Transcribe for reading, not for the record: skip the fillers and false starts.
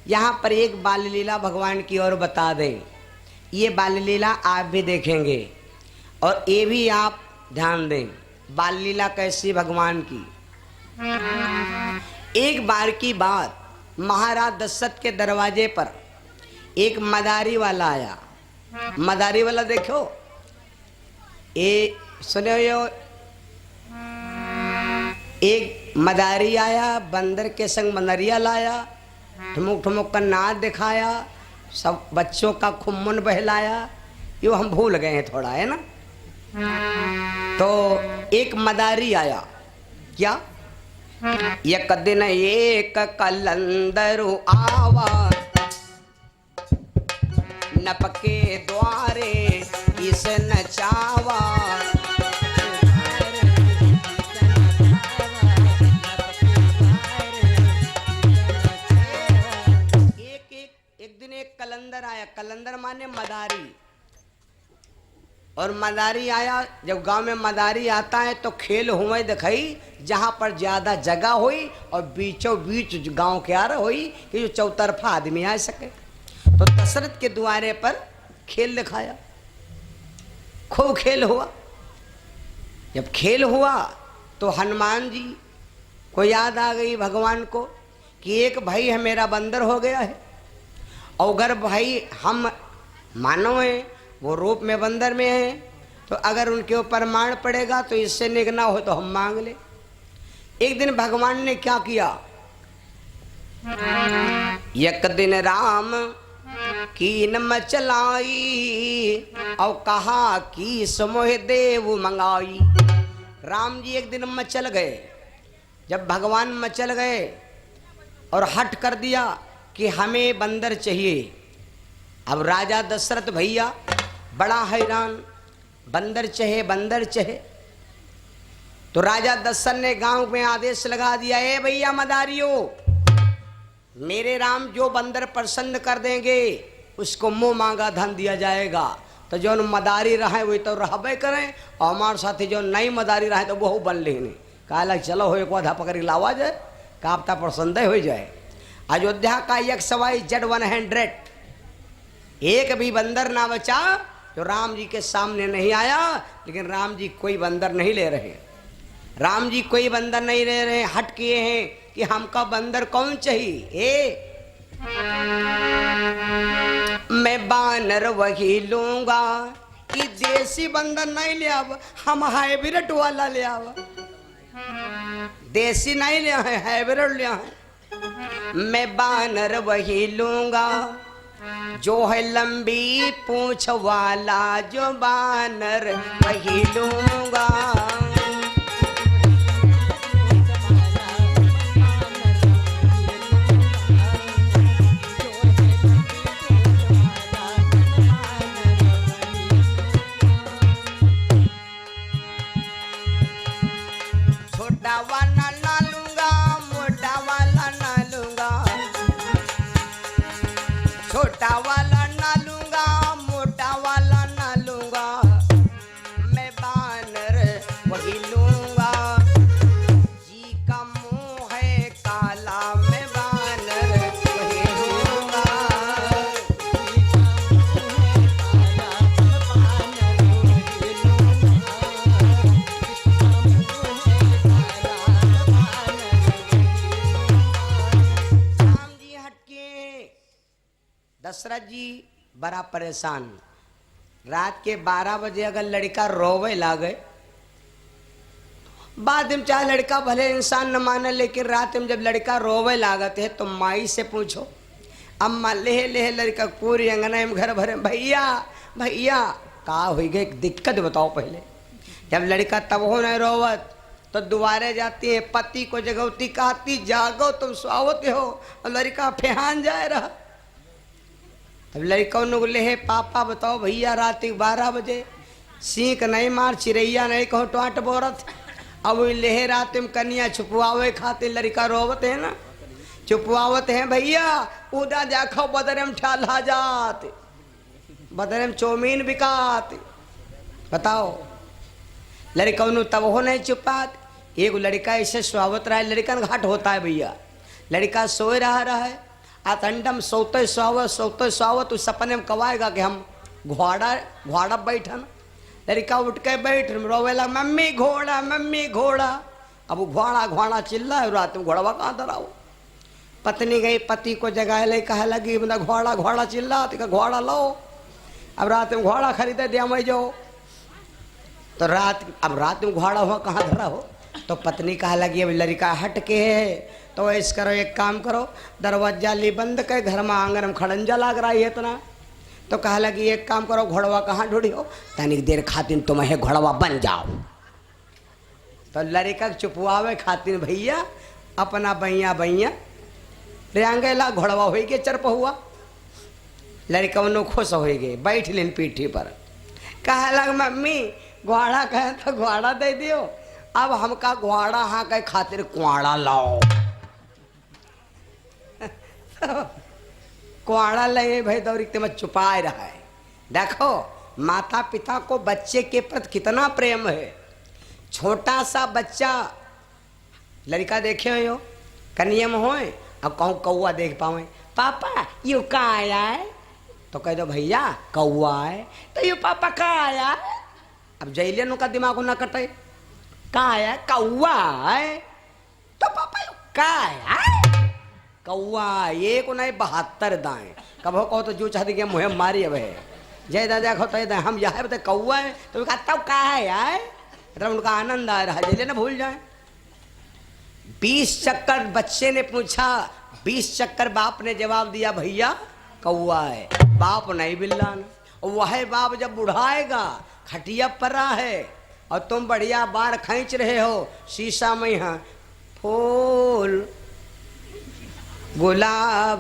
यहाँ पर एक बाल लीला भगवान की ओर बता दें। ये बाल लीला आप भी देखेंगे और ये भी आप ध्यान दें। बाल लीला कैसी भगवान की। एक बार की बात, महाराज दशरथ के दरवाजे पर एक मदारी वाला आया। मदारी वाला देखो, सुने हो, एक मदारी आया, बंदर के संग बनरिया लाया, ठुमुक ठुमुक का नाच दिखाया, सब बच्चों का खुम्मन बहलाया। यो हम भूल गए हैं थोड़ा, है ना। तो एक मदारी आया, क्या एक दिन एक कलंदरु आवा, नपके द्वारे इस नचावा। एक दिन एक कलंदर आया, कलंदर माने मदारी। और मदारी आया, जब गांव में मदारी आता है तो खेल हुए दिखाई, जहां पर ज्यादा जगह हुई और बीचों बीच गांव के आ हुई कि जो चौतरफा आदमी आ सके। तो दशरथ के द्वारे पर खेल दिखाया, खूब खेल हुआ। जब खेल हुआ तो हनुमान जी को याद आ गई भगवान को कि एक भाई है मेरा बंदर हो गया है, और अगर भाई हम मानव हैं, वो रूप में बंदर में है, तो अगर उनके ऊपर मार पड़ेगा तो इससे निगना हो तो हम मांग ले। एक दिन भगवान ने क्या किया, एक दिन राम कीन मचलाई और कहा कि समोह देव मंगाई। राम जी एक दिन मचल गए। जब भगवान मचल गए और हट कर दिया कि हमें बंदर चाहिए। अब राजा दशरथ भैया बड़ा हैरान, बंदर चाहे बंदर चाहे। तो राजा दशरथ ने गांव में आदेश लगा दिया, ए भैया मदारियों, मेरे राम जो बंदर पसंद कर देंगे उसको मुंह मांगा धन दिया जाएगा। तो जो मदारी रहे वही तो रहबे करें, और हमारे साथी जो नई मदारी रहे तो वो बन लेने। कहा चलो हो एक आधा पकड़ लावा जाए, कापता पसंद हो जाए। अयोध्या का एक सवाई जेड 100, एक भी बंदर ना बचा जो राम जी के सामने नहीं आया। लेकिन राम जी कोई बंदर नहीं ले रहे, राम जी कोई बंदर नहीं ले रहे। हट किए हैं कि हमका बंदर कौन चाहिए। मैं बानर वही लूंगा कि देसी बंदर नहीं ले आवा, हम हाइब्रिड वाला ले आवा। देसी नहीं ले आए, हाइब्रिड ले आए। मैं बानर वही लूंगा जो है लंबी पूंछ वाला, जो बानर वही लूंगा। छोटा वाला ना लूंगा, मोटा वाला ना लूंगा। छोटा वाला ना लूंगा, मोटा वाला ना लूंगा। मैं बानर वही लूंगा जी का मुंह है काला, मैं बानर वही लूंगा। दशरथ जी बड़ा परेशान। रात के 12 बजे अगर लड़का रोवे लागे, बाद में चाहे लड़का भले इंसान न माने, लेकिन रात में जब लड़का रोवे लागते है तो माई से पूछो। अम्मा लेह लेह लड़का पूरी अंगना में घर भरे, भैया भैया का हुई गई दिक्कत बताओ पहले। जब लड़का तब हो नहीं रोवत तो दुआरे जाती है, पति को जगवती कहती जागो तुम स्वावत हो, और लड़का फेहान जाए रहा। अब लड़का ले है, पापा बताओ भैया रात 12 बजे सीख नहीं मार, चिड़ैया नहीं कहो टोट बोरत। अब लेहे रात में कन्या छुपवावे खातिर लड़का रोवत है ना, छुपवावत है भैया उदा जाखो बदरे में ठाला जात, बदरे में चौमीन बिकात। बताओ लड़का तब हो नहीं छुपात। एक लड़का ऐसे स्वावत रहा है, लड़का घाट होता है भैया। लड़का सोए रहा है, आतंडम सोते सोते तू सपने में कवाएगा कि हम घोड़ा बैठन। लड़का उठ के बैठ रोवे लगा, मम्मी घोड़ा मम्मी घोड़ा। अब वो घोड़ा घोड़ा चिल्ला है, रात में घोड़वा कहाँ धराओ। पत्नी गई पति को जगाए ले, कहा लगी मतलब घोड़ा घोड़ा चिल्ला, तो घोड़ा लो। अब रात में घोड़ा खरीदे दिया मैं जाओ। तो रात में घोड़ा हुआ कहाँ धरा हो। तो पत्नी कहा लगी अब लड़का हट के है, तो ऐसा करो एक काम करो, दरवाजा ली बंद कर, घर में आंगन में खड़ंजा लाग रहा है इतना। तो कहा लगी एक काम करो, घोड़वा कहाँ ढूंढी हो, तनिक देर खातिन तुम्हें घोड़वा बन जाओ। तो लड़का चुपवावे खातिन भैया अपना बैया बैया रेंगेला घोड़वा हो गए चरप हुआ। लड़का उन्हों खुश हो गए, बैठ लेन पीठी पर। कहा लग मम्मी घोड़ा कहे तो घोड़ा दे दियो, अब हमका घोड़ा हाँ कहे खातिर कुआड़ा लाओ। कुआड़ा लगे भाई दौड़ते में छुपाए रहा है। देखो माता पिता को बच्चे के प्रति कितना प्रेम है। छोटा सा बच्चा लड़का देखे हो कन्या में होए, अब कहूँ कौआ देख पाओ, पापा यू का आया है, तो कह दो भैया कौआ है। तो यू पापा का आया है। अब जैलियन का दिमाग न कटे, का आया कौआ है, तो पापा यू का आया कौआ। ये को नहीं 72 दाएं कब कहो तो जो चाहती गया मुहे मारी अब है जय दादा खो तो हम यहाँ बता कौआ है, तो कहा तब का है यार, मतलब उनका आनंद आ रहा है, जैसे ना भूल जाए। 20 चक्कर बच्चे ने पूछा, 20 चक्कर बाप ने जवाब दिया भैया कौआ है। बाप नहीं बिल्ला न, वह बाप जब बुढ़ाएगा खटिया परा है और तुम बढ़िया बार खींच रहे हो शीशा में, यहाँ फूल गुलाब